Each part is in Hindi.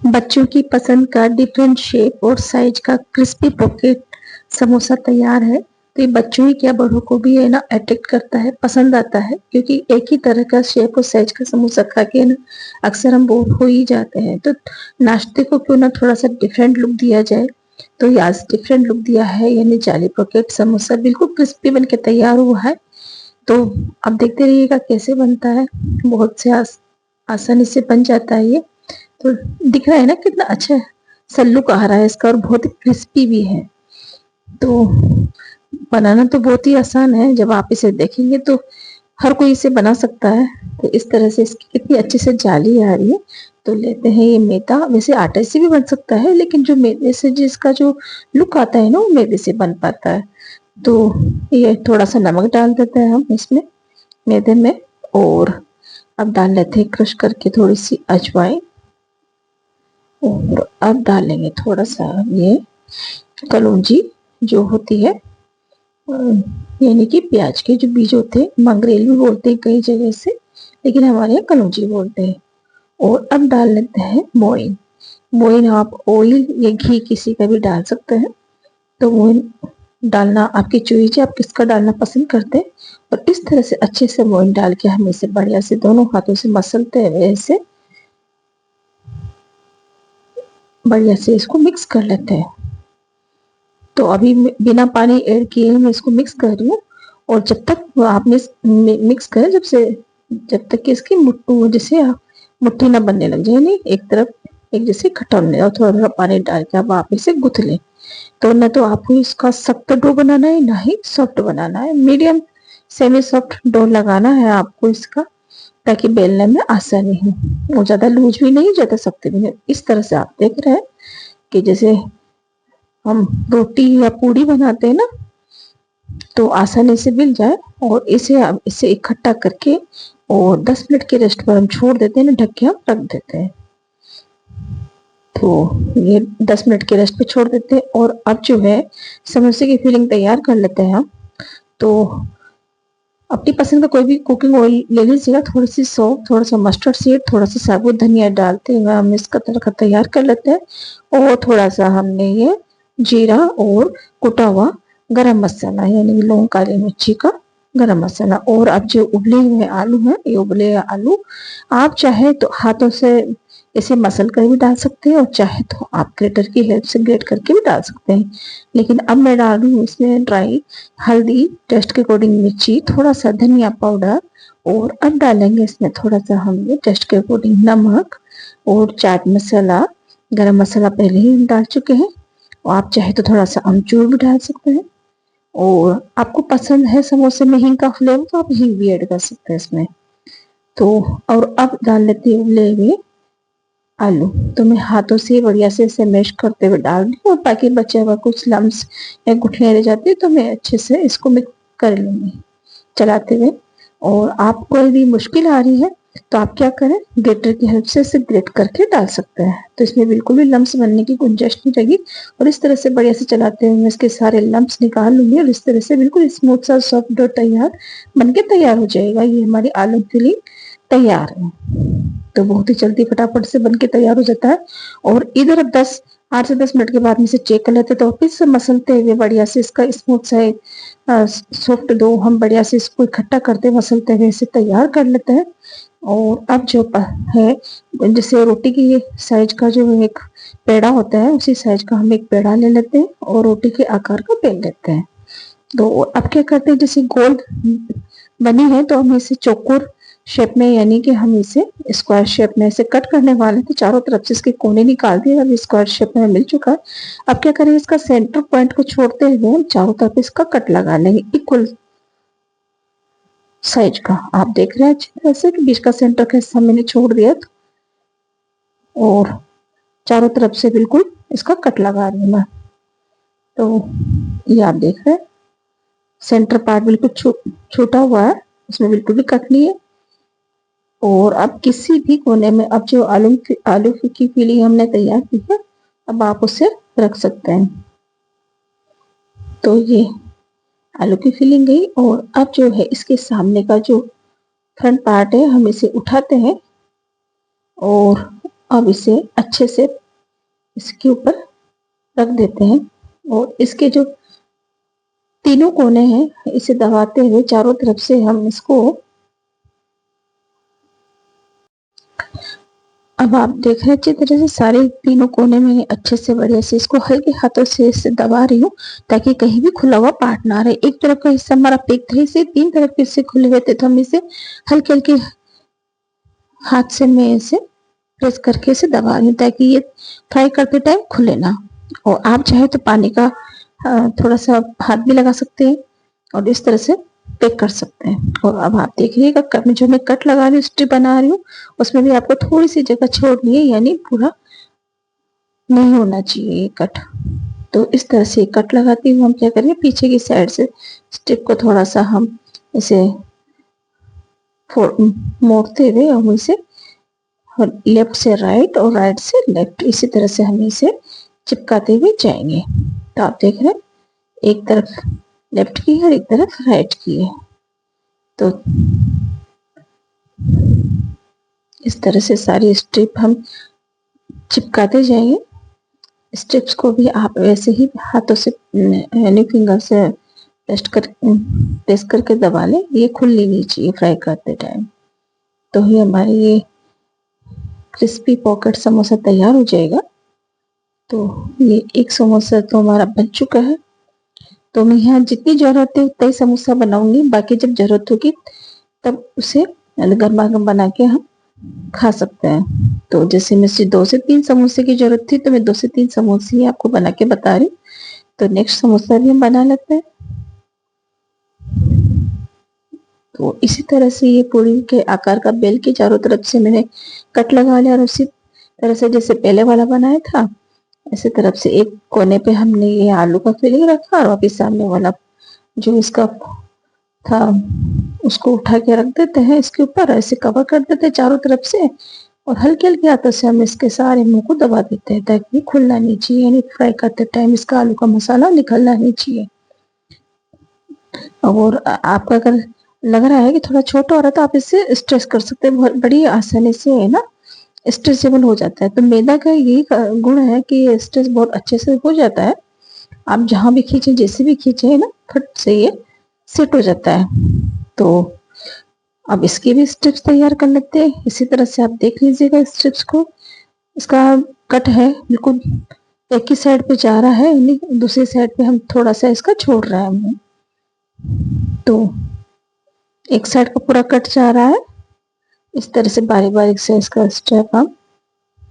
बच्चों की पसंद का डिफरेंट शेप और साइज का क्रिस्पी पॉकेट समोसा तैयार है। तो ये बच्चों ही क्या बड़ों को भी है ना अट्रैक्ट करता है, पसंद आता है, क्योंकि एक ही तरह का शेप और साइज का समोसा खा के ना अक्सर हम बोर हो ही जाते हैं। तो नाश्ते को क्यों ना थोड़ा सा डिफरेंट लुक दिया जाए। तो ये आज डिफरेंट लुक दिया है, यानी जाली पॉकेट समोसा बिल्कुल क्रिस्पी बन के तैयार हुआ है। तो अब देखते रहिएगा कैसे बनता है। बहुत से आसानी से बन जाता है ये। तो दिख रहा है ना कितना अच्छा सा लुक आ रहा है इसका, और बहुत ही क्रिस्पी भी है। तो बनाना तो बहुत ही आसान है, जब आप इसे देखेंगे तो हर कोई इसे बना सकता है। तो इस तरह से इसकी कितनी अच्छी से जाली आ रही है। तो लेते हैं ये मैदा, वैसे आटे से भी बन सकता है, लेकिन जो मैदे से जिसका जो लुक आता है ना वो मैदे से बन पाता है। तो ये थोड़ा सा नमक डाल देते हैं हम इसमें मैदे में, और अब डाल लेते हैं क्रश करके थोड़ी सी अजवाइन, और अब डालेंगे थोड़ा सा ये कलौंजी जो होती है, यानी कि प्याज के जो बीज होते हैं, मंगरेल भी बोलते हैं कई जगह से, लेकिन हमारे यहाँ कलौंजी बोलते हैं। और अब डाल लेते हैं मोइन। मोइन आप ऑयल या घी किसी का भी डाल सकते हैं। तो मोइन डालना आपकी चॉइस है, आप किसका डालना पसंद करते हैं। और इस तरह से अच्छे से मोइन डाल के हम इसे बढ़िया से दोनों हाथों से मसलते हुए इसे बढ़िया से इसको मिक्स कर लेते हैं। तो अभी बिना पानी ऐड किए मैं इसको मिक्स कर रही हूँ। और जब तक आपने मिक्स करें, जब तक कि इसकी जैसे मुट्ठी ना बनने लग जाए, नहीं एक तरफ एक जैसे इकट्ठा होने, और थोड़ा थोड़ा पानी डाल के अब आप इसे गुथ लें। तो न तो आपको इसका सख्त डो बनाना है, ना ही सॉफ्ट बनाना है, मीडियम सेमी सॉफ्ट डो लगाना है आपको इसका, ताकि बेलने में आसानी हो। वो ज्यादा लूज भी नहीं, ज्यादा सख्त भी नहीं। इस तरह से आप देख रहे हैं कि जैसे हम रोटी या पूड़ी बनाते हैं ना, तो आसानी से मिल जाए। और इसे इकट्ठा करके और 10 मिनट के रेस्ट पर हम छोड़ देते हैं ना, ढक के हम रख देते हैं। तो ये 10 मिनट के रेस्ट पे छोड़ देते हैं। और अब जो है समोसे की फिलिंग तैयार कर लेते हैं हम। तो अपनी पसंद का कोई भी कुकिंग ऑयल ले लीजिएगा, थोड़ी सी सौंफ, थोड़ा सा मस्टर्ड सीड, थोड़ा सा साबुत धनिया डालते हुए हम इसका तड़का तैयार कर लेते हैं। और थोड़ा सा हमने ये जीरा और कुटा हुआ गरम मसाला, यानी लौंग काली मिर्ची का गरम मसाला। और अब जो उबले हुए आलू हैं, ये उबले आलू आप चाहे तो हाथों से इसे मसल कर भी डाल सकते हैं, और चाहे तो आप ग्रेटर की हेल्प से ग्रेट करके भी डाल सकते हैं। लेकिन अब मैं डाल रही हूँ इसमें ड्राई हल्दी, टेस्ट के अकॉर्डिंग मिर्ची, थोड़ा सा धनिया पाउडर, और अब डालेंगे इसमें थोड़ा सा हमने टेस्ट के अकॉर्डिंग नमक, और चाट मसाला, गरम मसाला पहले ही हम डाल चुके हैं। और आप चाहे तो थोड़ा सा अमचूर भी डाल सकते हैं। और आपको पसंद है समोसे में हींग का फ्लेवर, तो आप हींग भी ऐड कर सकते हैं इसमें। तो और अब डाल लेते हैं उबले हुए आलू। तो मैं हाथों से बढ़िया से इसे मैश करते हुए डाल दूँ, और बाकी बचा हुआ कुछ लम्स या गुठलियाँ रह जाती है तो मैं अच्छे से इसको मिक्स कर लूंगी चलाते हुए। और आपको यदि मुश्किल आ रही है तो आप क्या करें, ग्रेटर की हेल्प से इसे ग्रेट करके डाल सकते हैं। तो इसमें बिल्कुल भी लम्स बनने की गुंजाइश नहीं रहेगी। और इस तरह से बढ़िया से चलाते हुए मैं इसके सारे लम्स निकाल लूंगी, और इस तरह से बिल्कुल स्मूथ सा सॉफ्ट डो बनके तैयार हो जाएगा। ये हमारी आलू फिलिंग तैयार है। तो बहुत ही जल्दी फटाफट से बनके तैयार हो जाता है। और इधर अब 8 से 10 मिनट के बाद में इसे चेक कर लेते हैं। तो फिर से मसलते हुए बढ़िया से इसका स्मूथ सा सॉफ्ट डो हम बढ़िया से इसको इकट्ठा करते मसलते हुए इसे तैयार कर लेते हैं। और अब जो है, जैसे रोटी की साइज का जो एक पेड़ा होता है, उसी साइज का हम एक पेड़ा ले लेते हैं और रोटी के आकार का बेल लेते हैं। तो अब क्या करते हैं, जैसे गोल बनी है तो हम इसे चौकोर शेप में, यानी कि हम इसे स्क्वायर शेप में इसे कट करने वाले थे। चारों तरफ से इसके कोने निकाल दिए, अब स्क्वायर शेप में मिल चुका है। अब क्या करें, इसका सेंटर पॉइंट को छोड़ते हुए हम चारों तरफ इसका कट लगा लेंगे इक्वल साइज का। आप देख रहे हैं अच्छी तरह से कि बीच का सेंटर का हिस्सा मैंने छोड़ दिया, और चारों तरफ से बिल्कुल इसका कट लगा रही हूँ मैं। तो ये आप देख रहे हैं सेंटर पार्ट बिल्कुल छोटा हुआ है, इसमें बिल्कुल भी कट नहीं है। और अब किसी भी कोने में अब जो आलू की फिलिंग हमने तैयार की है, अब आप उसे रख सकते हैं। तो ये आलू की फिलिंग गई। और अब जो है इसके सामने का जो फ्रंट पार्ट है, हम इसे उठाते हैं और अब इसे अच्छे से इसके ऊपर रख देते हैं और इसके जो तीनों कोने हैं इसे दबाते हुए चारों तरफ से हम इसको, अब आप देख रहे हैं अच्छी तरह से सारे तीनों कोने में अच्छे से बढ़िया से इसको हल्के हाथों से इसे दबा रही हूँ ताकि कहीं भी खुला हुआ पार्ट ना रहे। एक तरफ का हिस्सा हमारा पैक था, इसे तीन तरफ के हिस्से खुले हुए थे तो हम इसे हल्के हल्के हाथ से मैं इसे प्रेस करके इसे दबा रही हूँ ताकि ये फ्राई करते टाइम खुले ना। और आप चाहे तो पानी का थोड़ा सा हाथ भी लगा सकते हैं और इस तरह से पैक कर सकते हैं। और अब आप देखिएगा कट में जो मैं कट लगा रही हूँ, स्ट्रिप बना रही हूँ, उसमें भी आपको थोड़ी सी जगह छोड़नी है, यानी पूरा नहीं होना चाहिए ये कट। तो इस तरह से कट लगाती हूँ। हम क्या करेंगे, पीछे की साइड से स्ट्रिप को थोड़ा सा हम इसे मोड़ते हुए हम इसे लेफ्ट से राइट और राइट से लेफ्ट इसी तरह से हम इसे चिपकाते हुए जाएंगे। तो आप देख रहे हैं एक तरफ लेफ्ट की है और एक तरफ राइट की है। तो इस तरह से सारी स्ट्रिप हम चिपकाते जाएंगे। स्ट्रिप्स को भी आप वैसे ही हाथों से यानी फिंगर से प्रेस करके दबा लें, ये खुलनी नहीं चाहिए फ्राई करते टाइम। तो ही हमारी ये क्रिस्पी पॉकेट समोसा तैयार हो जाएगा। तो ये एक समोसा तो हमारा बन चुका है। तो मैं यहाँ जितनी जरूरत है उतना ही समोसा बनाऊंगी, बाकी जब जरूरत होगी तब उसे गर्मा गर्म बना के हम खा सकते हैं। तो जैसे मुझे 2 से 3 समोसे की जरूरत थी तो मैं 2 से 3 समोसे ही आपको बना के बता रही। तो नेक्स्ट समोसा भी हम बना लेते हैं। तो इसी तरह से ये पूरी के आकार का बेल के चारों तरफ से मैंने कट लगा लिया और उसी तरह से जैसे पहले वाला बनाया था इसी तरफ से एक कोने पे हमने ये आलू का फिलिंग रखा और वापिस सामने वाला जो इसका था उसको उठा के रख देते हैं इसके ऊपर, ऐसे कवर कर देते हैं चारों तरफ से और हल्के हल्के हाथों से हम इसके सारे मुंह को दबा देते हैं ताकि खुलना नहीं चाहिए, यानी फ्राई करते टाइम इसका आलू का मसाला निकलना नहीं चाहिए। और आपका अगर लग रहा है कि थोड़ा छोटा हो रहा है तो आप इसे स्ट्रेच कर सकते हैं, बहुत बड़ी आसानी से है ना स्ट्रेचेबल हो जाता है। तो मैदा का यही गुण है कि ये स्ट्रेच बहुत अच्छे से हो जाता है। आप जहां भी खींचे जैसे भी खींचे है ना फट से ये सेट हो जाता है। तो अब इसके भी स्ट्रिप्स तैयार कर लेते हैं। इसी तरह से आप देख लीजिएगा स्ट्रिप्स को, इसका कट है बिल्कुल एक ही साइड पे जा रहा है, यानी दूसरी साइड पे हम थोड़ा सा इसका छोड़ रहे हैं। तो एक साइड का पूरा कट जा रहा है, इस तरह से बारीक बारीक से इसका स्ट्रिप हम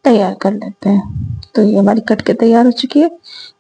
तैयार कर लेते हैं। तो ये हमारी कट के तैयार हो चुकी है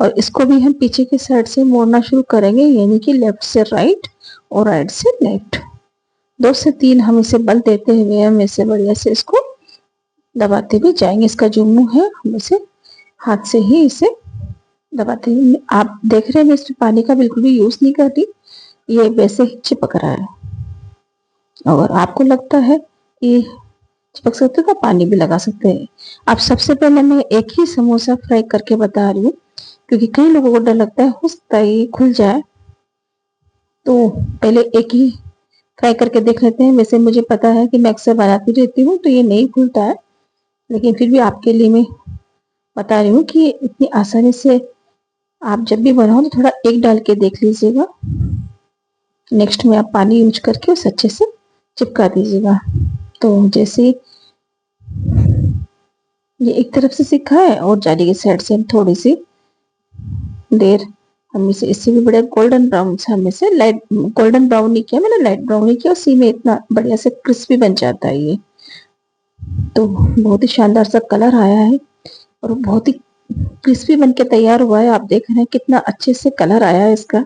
और इसको भी हम पीछे की साइड से मोड़ना शुरू करेंगे, यानी कि लेफ्ट से राइट और राइट से लेफ्ट 2 से 3 हम इसे बल देते हुए हम इसे बढ़िया से इसको दबाते भी जाएंगे। इसका जो मुंह है हम इसे हाथ से ही इसे दबाते हुए, आप देख रहे हैं मैं इसमें पानी का बिल्कुल भी यूज नहीं कर रही, ये वैसे ही चिपक रहा है। अगर आपको लगता है कि चिपक सकते तो पानी भी लगा सकते हैं। अब सबसे पहले मैं एक ही समोसा फ्राई करके बता रही हूँ क्योंकि कई लोगों को डर लगता है हो सकता है ये खुल जाए, तो पहले एक ही फ्राई करके देख लेते हैं। वैसे मुझे पता है कि मैं अक्सर बनाती रहती हूँ तो ये नहीं खुलता है, लेकिन फिर भी आपके लिए मैं बता रही हूँ कि इतनी आसानी से आप जब भी बनाओ तो थोड़ा एक डाल के देख लीजिएगा। नेक्स्ट में आप पानी यूज करके उसे अच्छे से चिपका दीजिएगा। तो जैसे ये एक तरफ से सीखा है और जाली की साइड से हम थोड़ी सी देर हम इसे इससे भी बड़े गोल्डन ब्राउन से हम इसे लाइट गोल्डन ब्राउन नहीं किया, मैंने लाइट ब्राउन नहीं किया, उसी में इतना बढ़िया से क्रिस्पी बन जाता है ये। तो बहुत ही शानदार सा कलर आया है और बहुत ही क्रिस्पी बन के तैयार हुआ है। आप देख रहे हैं कितना अच्छे से कलर आया है इसका।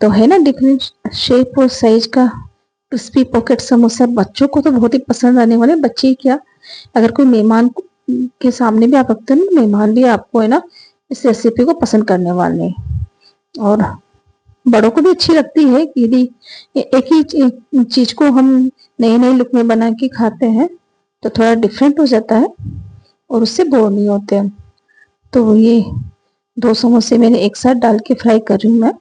तो है ना डिफरेंट शेप और साइज का क्रिस्पी पॉकेट समोसा, बच्चों को तो बहुत ही पसंद आने वाले, बच्चे क्या अगर कोई मेहमान के सामने भी आप रखते हैं ना, मेहमान भी आपको है ना इस रेसिपी को पसंद करने वाले, और बड़ों को भी अच्छी लगती है। यदि एक ही चीज को हम नए नए लुक में बना के खाते हैं तो थोड़ा डिफरेंट हो जाता है और उससे बोर नहीं होते हैं। तो ये 2 समोसे मैंने एक साथ डाल के फ्राई कर रही हूँ मैं।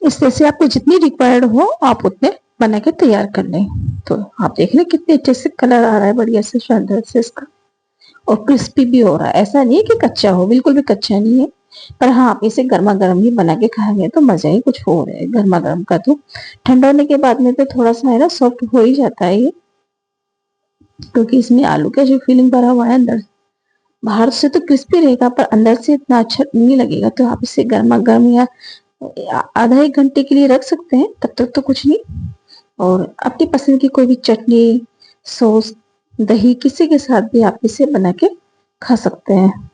इस तरह से आपको जितनी रिक्वायर्ड हो आप उतने बना के तैयार कर लें। तो आप देख लें कितने अच्छे से कलर आ रहा है बढ़िया से शानदार से इसका। और क्रिस्पी भी हो रहा है। ऐसा नहीं है कि कच्चा हो, बिल्कुल भी कच्चा नहीं है। पर हाँ, आप इसे गर्मा गर्म ही बना के खाएंगे तो मजा ही कुछ और है गर्मा गर्म का। तो ठंडा होने के बाद में तो थोड़ा सा है ना सॉफ्ट हो ही जाता है ये, क्योंकि इसमें आलू का जो फीलिंग भरा हुआ है अंदर, बाहर से तो क्रिस्पी रहेगा पर अंदर से इतना अच्छा नहीं लगेगा। तो आप इसे गर्मा गर्म या आधा एक घंटे के लिए रख सकते हैं, तब तक तो कुछ नहीं। और अपनी पसंद की कोई भी चटनी, सॉस, दही किसी के साथ भी आप इसे बना के खा सकते हैं।